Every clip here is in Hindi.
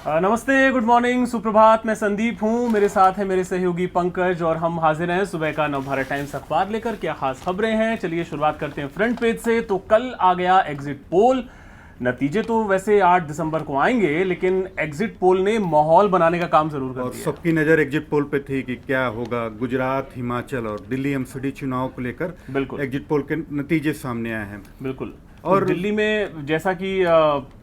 नमस्ते, गुड मॉर्निंग, सुप्रभात। मैं संदीप हूं, मेरे साथ है मेरे सहयोगी पंकज और हम हाजिर हैं सुबह का नवभारत टाइम्स अखबार लेकर। क्या खास खबरें हैं, चलिए शुरुआत करते हैं फ्रंट पेज से। तो कल आ गया एग्जिट पोल। नतीजे तो वैसे 8 दिसंबर को आएंगे, लेकिन एग्जिट पोल ने माहौल बनाने का काम जरूर कर और दिया। सबकी नज़र एग्जिट पोल पे थी कि क्या होगा। गुजरात, हिमाचल और दिल्ली एमसीडी चुनाव को लेकर बिल्कुल एग्जिट पोल के नतीजे सामने आए हैं। बिल्कुल। और तो दिल्ली में जैसा कि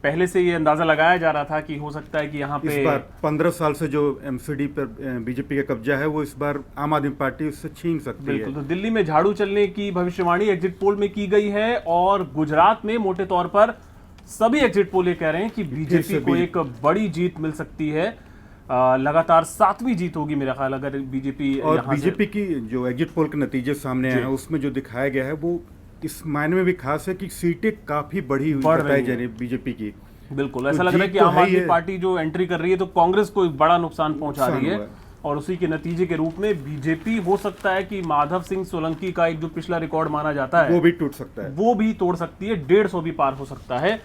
पहले से ये अंदाजा लगाया जा रहा था कि हो सकता है कि यहाँ पे इस बार 15 साल से जो एमसीडी पर बीजेपी का कब्जा है वो इस बार आम आदमी पार्टी उससे छीन सकती बिल्कुल। है। तो दिल्ली में झाड़ू चलने की भविष्यवाणी एग्जिट पोल में की गई है और गुजरात में मोटे तौर पर सभी एग्जिट पोल ये कह रहे हैं कि बीजेपी को एक बड़ी जीत मिल सकती है। लगातार 7वीं जीत होगी मेरा ख्याल, अगर बीजेपी और बीजेपी की जो एग्जिट पोल के नतीजे सामने आए हैं उसमें जो दिखाया गया है वो इस मायने में भी खास है कि सीटें काफी बढ़ी हुई बताई जा रही है बीजेपी की। बिल्कुल ऐसा लग रहा है कि आम आदमी पार्टी जो एंट्री कर रही है तो कांग्रेस को एक बड़ा नुकसान पहुंचा रही है और उसी के नतीजे के रूप में बीजेपी हो सकता है कि माधव सिंह सोलंकी का एक जो पिछला रिकॉर्ड माना जाता है वो भी टूट सकता है, वो भी तोड़ सकती है। 150 भी पार हो सकता है।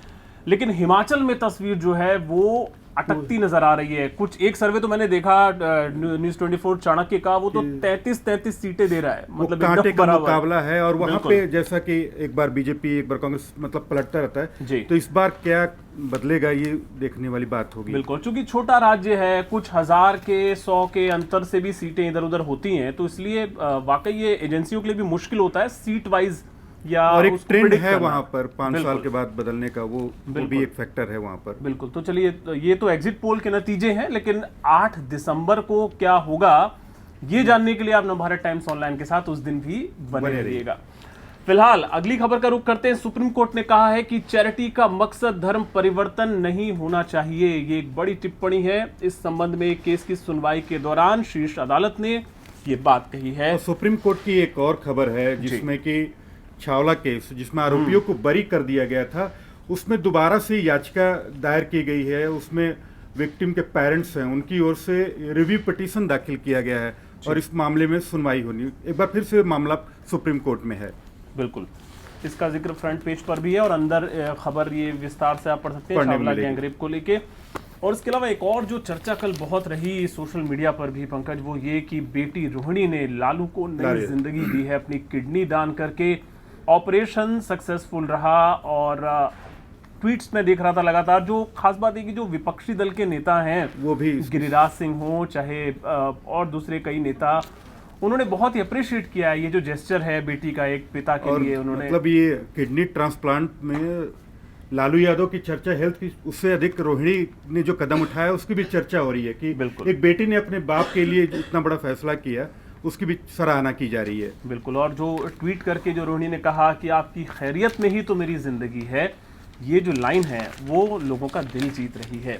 लेकिन हिमाचल में तस्वीर जो है वो अटकती नजर आ रही है। कुछ एक सर्वे तो मैंने देखा न्यूज़ 24 चाणक्य का, वो तो 33 सीटें दे रहा है, मतलब कांटे का मुकाबला है। और वहां पे जैसा कि एक बार बीजेपी एक बार कांग्रेस मतलब पलटता रहता है, तो इस बार क्या बदलेगा ये देखने वाली बात होगी। बिल्कुल, क्योंकि छोटा राज्य है, कुछ हजार के 100 के अंतर से भी सीटें इधर उधर होती हैं, तो इसलिए वाकई ये एजेंसियों के लिए भी मुश्किल होता है सीट वाइज या और एक ट्रेंड है वहां पर 5 साल के बाद बदलने का, वो भी एक फैक्टर है वहां पर। बिल्कुल। तो चलिए, ये तो एग्जिट पोल के नतीजे हैं, लेकिन 8 दिसंबर को क्या होगा ये जानने के लिए आप नवभारत टाइम्स ऑनलाइन के साथ उस दिन भी बने रहिएगा। फिलहाल अगली खबर का रुख करते हैं। सुप्रीम कोर्ट ने कहा है कि चैरिटी का मकसद धर्म परिवर्तन नहीं होना चाहिए। ये एक बड़ी टिप्पणी है। इस संबंध में एक केस की सुनवाई के दौरान शीर्ष अदालत ने ये बात कही है। और सुप्रीम कोर्ट की एक और खबर है जिसमें कि छावला केस जिसमें आरोपियों को बरी कर दिया गया था, उसमें दोबारा से याचिका दायर की गई है। उसमें विक्टिम के पेरेंट्स हैं, उनकी ओर से रिव्यू पिटीशन दाखिल किया गया है और इस मामले में सुनवाई होनी, एक बार फिर से मामला सुप्रीम कोर्ट में है। बिल्कुल, इसका जिक्र फ्रंट पेज पर भी है और अंदर खबर ये विस्तार से आप पढ़ सकते हैं छावला गैंगरेप को लेके। और इसके अलावा एक और जो चर्चा कल बहुत रही सोशल मीडिया पर भी पंकज, वो ये कि बेटी रोहिणी ने लालू को नई जिंदगी दी है अपनी किडनी दान करके। ऑपरेशन सक्सेसफुल रहा और ट्वीट्स में देख रहा था लगातार। जो खास बात है कि जो विपक्षी दल के नेता हैं, वो भी गिरिराज सिंह हो चाहे और दूसरे कई नेता, उन्होंने बहुत ही अप्रिशिएट किया है ये जो जेस्चर है बेटी का एक पिता के लिए। उन्होंने मतलब ये किडनी ट्रांसप्लांट में लालू यादव की चर्चा हेल्थ की, उससे अधिक रोहिणी ने जो कदम उठाया उसकी भी चर्चा हो रही है कि एक बेटी ने अपने बाप के लिए इतना बड़ा फैसला किया, उसकी भी सराहना की जा रही है। बिल्कुल। और जो ट्वीट करके जो रोहिणी ने कहा कि आपकी खैरियत में ही तो मेरी जिंदगी है, ये जो लाइन है वो लोगों का दिल जीत रही है।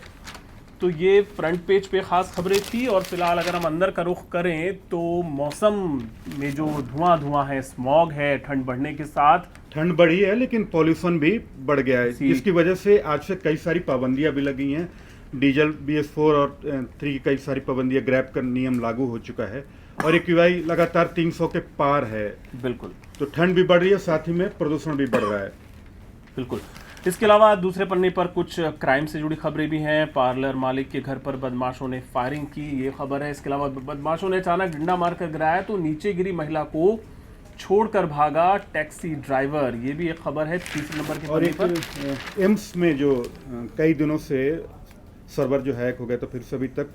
तो ये फ्रंट पेज पे खास खबरें थी। और फिलहाल अगर हम अंदर का रुख करें तो मौसम में जो धुआं है, स्मॉग है, ठंड बढ़ने के साथ ठंड बढ़ी है लेकिन पॉल्यूशन भी बढ़ गया है, जिसकी वजह से आज से कई सारी पाबंदियां भी लगी हैं। डीजल BS4 और 3 की कई सारी पाबंदियां, ग्रैब का नियम लागू हो चुका है और AQI लगातार 300 के पार है। बिल्कुल। तो ठंड भी बढ़ रही है, साथ ही में प्रदूषण भी बढ़ रहा है। बिल्कुल। इसके अलावा दूसरे पन्ने पर कुछ क्राइम से जुड़ी खबरें भी हैं। पार्लर मालिक के घर पर बदमाशों ने फायरिंग की, ये खबर है। इसके अलावा बदमाशों ने अचानक डंडा मारकर गिराया तो नीचे गिरी महिला को छोड़कर भागा टैक्सी ड्राइवर, ये भी एक खबर है 30 नंबर के पन्ने पर। एम्स में जो कई दिनों से सर्वर जो हैक हो गया, तो फिर से अभी तक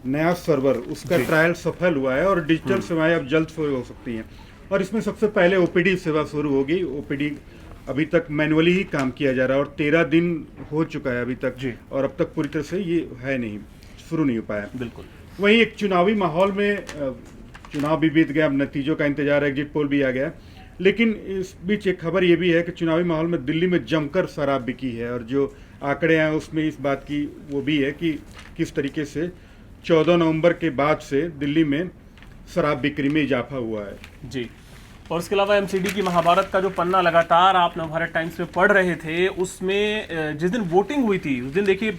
नया सर्वर, उसका ट्रायल सफल हुआ है और डिजिटल सेवाएं अब जल्द शुरू हो सकती हैं। और इसमें सबसे पहले OPD सेवा शुरू होगी। OPD अभी तक मैनुअली ही काम किया जा रहा है और 13 दिन हो चुका है अभी तक, और अब तक पूरी तरह से ये है नहीं, शुरू नहीं हो पाया। बिल्कुल। वहीं एक चुनावी माहौल में चुनाव भी बीत गया, अब नतीजों का इंतजार है, एग्जिट पोल भी आ गया, लेकिन इस बीच एक खबर ये भी है कि चुनावी माहौल में दिल्ली में जमकर शराब बिकी है। और जो आंकड़े हैं उसमें इस बात की वो भी है कि किस तरीके से 14 नवंबर के बाद से दिल्ली में शराब बिक्री में इजाफा हुआ है। जी। और इसके अलावा MCD की महाभारत का जो पन्ना लगातार आप नवभारत टाइम्स में पढ़ रहे थे, उसमें जिस दिन वोटिंग हुई थी उस दिन देखिए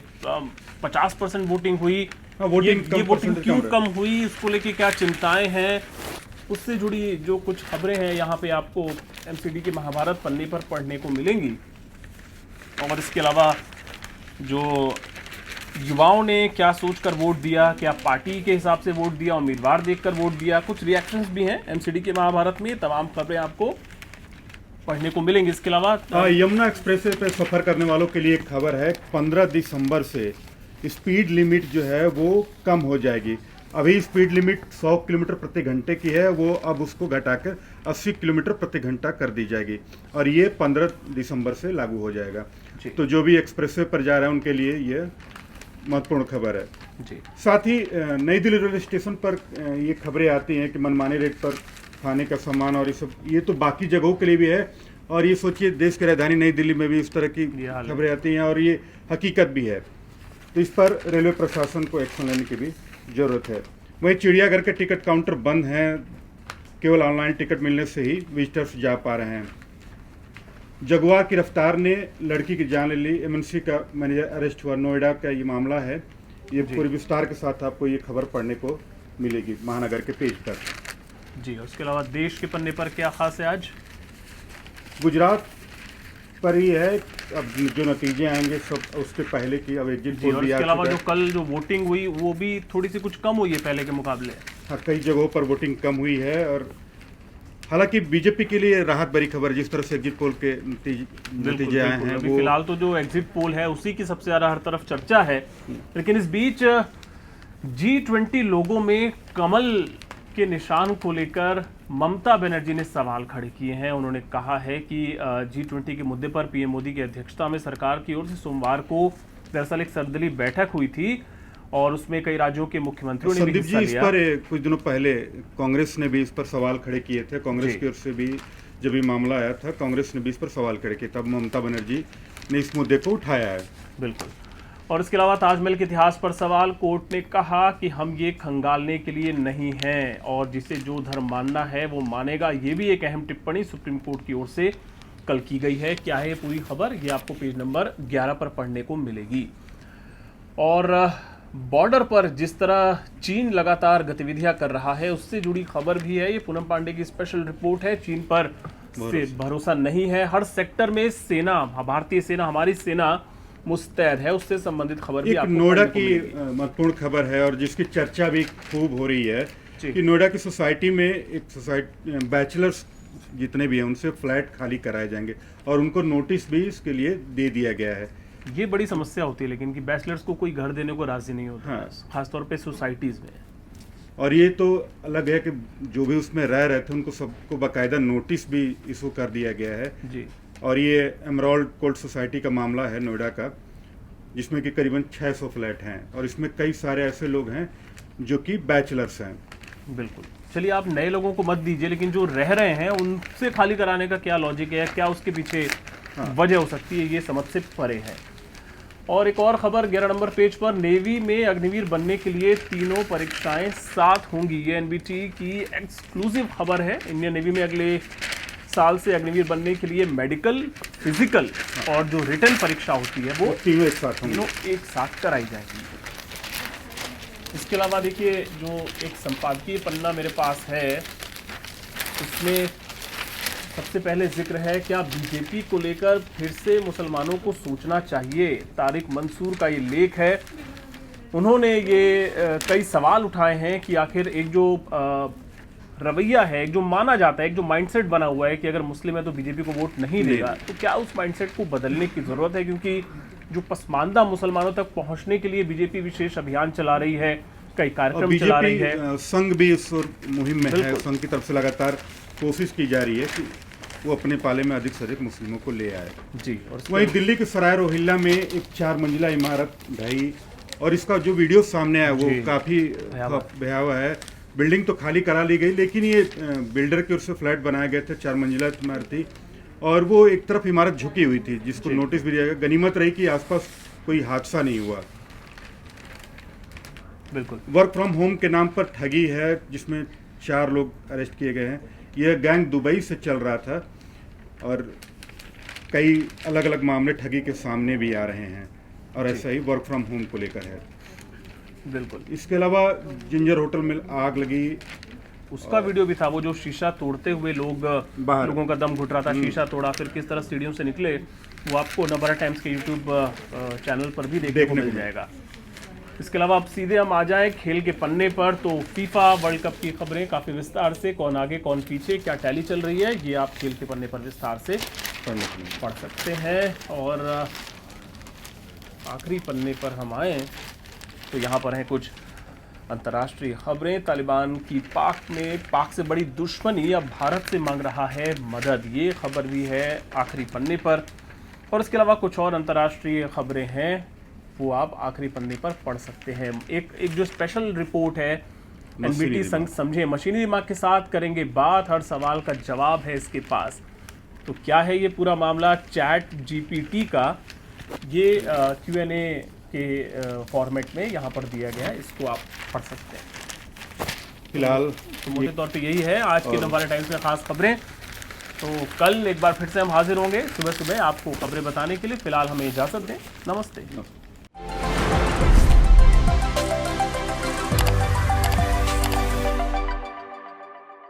50% वोटिंग हुई। ये वोटिंग क्यों कम हुई, उसको लेके क्या चिंताएं हैं, उससे जुड़ी जो कुछ खबरें हैं यहाँ पे आपको MCD के महाभारत पन्ने पर पढ़ने को मिलेंगी। और इसके अलावा जो युवाओं ने क्या सोचकर वोट दिया, क्या पार्टी के हिसाब से वोट दिया, उम्मीदवार देखकर वोट दिया, कुछ रिएक्शंस भी हैं एमसीडी के महाभारत में। तमाम खबरें आपको पढ़ने को मिलेंगी। इसके अलावा यमुना एक्सप्रेस पे सफर करने वालों के लिए एक खबर है, 15 दिसंबर से स्पीड लिमिट जो है वो कम हो जाएगी। अभी स्पीड लिमिट 100 किलोमीटर प्रति घंटे की है, वो अब उसको घटाकर 80 किलोमीटर प्रति घंटा कर दी जाएगी और ये 15 दिसंबर से लागू हो जाएगा। तो जो भी एक्सप्रेसवे पर जा रहे हैं उनके लिए ये महत्वपूर्ण खबर है जी। साथ ही नई दिल्ली रेलवे स्टेशन पर ये खबरें आती हैं कि मनमाने रेट पर खाने का सामान और ये सब, ये तो बाकी जगहों के लिए भी है और ये सोचिए देश की राजधानी नई दिल्ली में भी इस तरह की खबरें आती हैं और ये हकीकत भी है। तो इस पर रेलवे प्रशासन को एक्शन लेने की भी जरूरत है। वहीं चिड़ियाघर के टिकट काउंटर बंद हैं, केवल ऑनलाइन टिकट मिलने से ही विजिटर्स जा पा रहे हैं। जगुआ की रफ्तार ने लड़की की जान ले ली, एमएनसी का मैनेजर अरेस्ट हुआ। नोएडा का ये मामला है, ये पूरे विस्तार के साथ आपको ये खबर पढ़ने को मिलेगी महानगर के पेज पर जी। उसके अलावा देश के पन्ने पर क्या खास है आज? गुजरात पर ही है, अब जो नतीजे आएंगे सब उसके पहले की अब एग्जिट पोल भी आ इसके अलावा चुका जो कल जो वोटिंग हुई वो भी थोड़ी सी कुछ कम हुई है पहले के मुकाबले। हाँ, कई जगहों पर वोटिंग कम हुई है और हालांकि बीजेपी के लिए राहत भरी खबर, जिस तरह से एग्जिट पोल के नतीजे आए हैं वो फिलहाल तो जो एग्जिट पोल है उसी की सबसे ज्यादा हर तरफ चर्चा है। लेकिन इस बीच G20 लोगों में कमल के निशान को लेकर ममता बनर्जी ने सवाल खड़े किए हैं। उन्होंने कहा है कि G20 के मुद्दे पर पीएम मोदी की अध्यक्षता में सरकार की ओर से सोमवार को दरअसल एक सर्वदलीय बैठक हुई थी और उसमें कई राज्यों के मुख्यमंत्रियों ने भी हिस्सा लिया। इस पर कुछ दिनों पहले कांग्रेस ने भी इस पर सवाल खड़े किए थे। कांग्रेस की ओर से भी जब ये मामला आया था, कांग्रेस ने भी इस पर सवाल खड़े किए, तब ममता बनर्जी ने इस मुद्दे को उठाया है। बिल्कुल। और इसके अलावा ताजमहल के इतिहास पर सवाल, कोर्ट ने कहा कि हम ये खंगालने के लिए नहीं हैं और जिसे जो धर्म मानना है वो मानेगा। ये भी एक अहम टिप्पणी सुप्रीम कोर्ट की ओर से कल की गई है। क्या है पूरी खबर, ये आपको पेज नंबर 11 पर पढ़ने को मिलेगी। और बॉर्डर पर जिस तरह चीन लगातार गतिविधियां कर रहा है उससे जुड़ी खबर भी है। ये पूनम पांडे की स्पेशल रिपोर्ट है। चीन पर से भरोसा नहीं है, हर सेक्टर में सेना, भारतीय सेना, हमारी सेना मुस्तैद है, उससे संबंधित खबर भी आपको नोएडा की महत्वपूर्ण खबर है और जिसकी चर्चा भी खूब हो रही है कि नोएडा की सोसाइटी में एक सोसाइटी बैचलर्स जितने भी हैं उनसे फ्लैट खाली कराए जाएंगे और उनको नोटिस भी इसके लिए दे दिया गया है। ये बड़ी समस्या होती है लेकिन कि बैचलर्स को कोई घर देने को राजी नहीं होता। हाँ। खासतौर पे सोसाइटीज में। और ये तो अलग है कि जो भी उसमें रह रहे थे उनको सबको बाकायदा नोटिस भी इशू कर दिया गया है जी। और ये एमराल्ड कोल्ड सोसाइटी का मामला है नोएडा का, जिसमें कि करीबन 600 फ्लैट हैं और इसमें कई सारे ऐसे लोग हैं जो कि बैचलर्स हैं। बिल्कुल। चलिए, आप नए लोगों को मत दीजिए, लेकिन जो रह रहे हैं उनसे खाली कराने का क्या लॉजिक है, क्या उसके पीछे वजह हो सकती है, ये समझ से परे है। और एक और खबर 11 नंबर पेज पर, नेवी में अग्निवीर बनने के लिए तीनों परीक्षाएं साथ होंगी। ये एनबीटी की एक्सक्लूसिव खबर है। इंडियन नेवी में अगले साल से अग्निवीर बनने के लिए मेडिकल, फिजिकल और जो रिटन परीक्षा होती है वो तीनों एक साथ कराई जाएगी। इसके अलावा देखिए, जो एक संपादकीय पन्ना मेरे पास है उसमें सबसे पहले जिक्र है, क्या बीजेपी को लेकर फिर से मुसलमानों को सोचना चाहिए। तारिक मंसूर का ये लेख है। उन्होंने ये कई सवाल उठाए हैं कि आखिर एक जो रवैया है, एक जो माना जाता है, एक जो माइंडसेट बना हुआ है कि अगर मुस्लिम है तो बीजेपी को वोट नहीं देगा, तो क्या उस माइंडसेट को बदलने की जरूरत है, क्योंकि जो पसमानदा मुसलमानों तक पहुंचने के लिए बीजेपी विशेष अभियान चला रही है, कई कार्यक्रम चला रही है। संघ भी इस मुहिम में है। संघ की तरफ से लगातार कोशिश की जा रही है कि वो अपने पाले में अधिक से अधिक मुस्लिमों को ले आए जी। और वहीं दिल्ली के सराय रोहिल्ला में एक 4 मंजिला इमारत ढही और इसका जो वीडियो सामने आया वो काफी भयावह है। बिल्डिंग तो खाली करा ली गई, लेकिन ये बिल्डर की ओर से फ्लैट बनाए गए थे, 4 मंजिला इमारत थी और वो एक तरफ इमारत झुकी हुई थी, जिसको नोटिस भी दिया गया। गनीमत रही कि आसपास कोई हादसा नहीं हुआ। बिल्कुल। वर्क फ्रॉम होम के नाम पर ठगी है, जिसमें 4 लोग अरेस्ट किए गए हैं। यह गैंग दुबई से चल रहा था और कई अलग अलग मामले ठगी के सामने भी आ रहे हैं और ऐसा ही वर्क फ्रॉम होम को लेकर है। बिल्कुल। इसके अलावा जिंजर होटल में आग लगी, उसका वीडियो भी था। वो जो शीशा तोड़ते हुए लोगों का दम घुट रहा था, शीशा तोड़ा, फिर किस तरह सीढ़ियों से निकले, वो आपको नवभारत टाइम्स के यूट्यूब चैनल पर भी देखने को मिल जाएगा। इसके अलावा अब सीधे हम आ जाएं खेल के पन्ने पर, तो फीफा वर्ल्ड कप की खबरें काफ़ी विस्तार से, कौन आगे कौन पीछे, क्या टैली चल रही है, ये आप खेल के पन्ने पर विस्तार से पढ़ सकते हैं। और आखिरी पन्ने पर हम आए तो यहाँ पर हैं कुछ अंतर्राष्ट्रीय खबरें। तालिबान की पाक से बड़ी दुश्मनी, अब भारत से मांग रहा है मदद, ये खबर भी है आखिरी पन्ने पर। और इसके अलावा कुछ और अंतर्राष्ट्रीय खबरें हैं, वो आप आखिरी पन्ने पर पढ़ सकते हैं। एक जो स्पेशल रिपोर्ट है एनबीटी समझे मशीनी दिमाग के साथ करेंगे बात, हर सवाल का जवाब है इसके पास। तो क्या है ये पूरा मामला, चैट जीपीटी का ये Q&A के फॉर्मेट में यहाँ पर दिया गया है, इसको आप पढ़ सकते हैं। फिलहाल तो मोटे तौर पे यही है आज के नवभारत टाइम्स में खास खबरें। तो कल एक बार फिर से हम हाजिर होंगे सुबह सुबह आपको खबरें बताने के लिए। फिलहाल हमें इजाज़त दें, नमस्ते।